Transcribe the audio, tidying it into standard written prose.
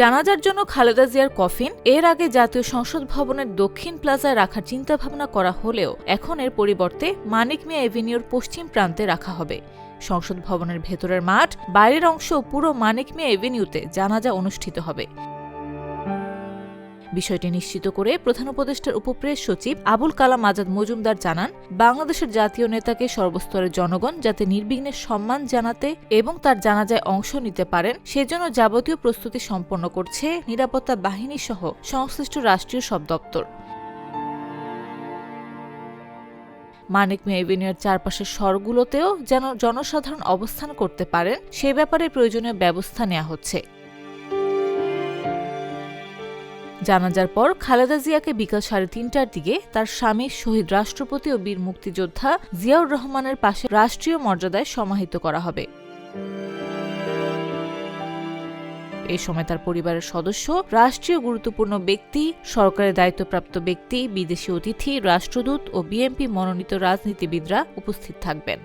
জানাজার জন্য খালেদা জিয়ার কফিন এর আগে জাতীয় সংসদ ভবনের দক্ষিণ প্লাজায় রাখার চিন্তাভাবনা করা হলেও এখন এর পরিবর্তে মানিক মিয়া এভিনিউর পশ্চিম প্রান্তে রাখা হবে। সংসদ ভবনের ভেতরের মাঠ, বাইরের অংশ পুরো মানিক মিয়া এভিনিউতে জানাজা অনুষ্ঠিত হবে। বিষয়টি নিশ্চিত করে প্রধান উপদেষ্টার উপপ্রেস সচিব আবুল কালাম আজাদ মজুমদার জানান, বাংলাদেশের জাতীয় নেতাকে সর্বস্তরের জনগণ যাতে নির্বিঘ্নে সম্মান জানাতে এবং তার জানাজায় অংশ নিতে পারেন সেজন্য যাবতীয় প্রস্তুতি সম্পন্ন করছে নিরাপত্তা বাহিনী সহ সংশ্লিষ্ট রাষ্ট্রীয় সব দপ্তর। মানিক মিয়া এভিনিউয়ের চারপাশের সড়কগুলোতেও যেন জনসাধারণ অবস্থান করতে পারেন সে ব্যাপারে প্রয়োজনীয় ব্যবস্থা নেওয়া হচ্ছে। জানাজার পর খালেদা জিয়াকে বিকাল 3:30টার দিকে তার স্বামী শহীদ রাষ্ট্রপতি ও বীর মুক্তিযোদ্ধা জিয়াউর রহমানের পাশে রাষ্ট্রীয় মর্যাদায় সমাহিত করা হবে। এ সময় তার পরিবারের সদস্য, রাষ্ট্রীয় গুরুত্বপূর্ণ ব্যক্তি, সরকারের দায়িত্বপ্রাপ্ত ব্যক্তি, বিদেশি অতিথি, রাষ্ট্রদূত ও বিএনপি মনোনীত রাজনীতিবিদরা উপস্থিত থাকবেন।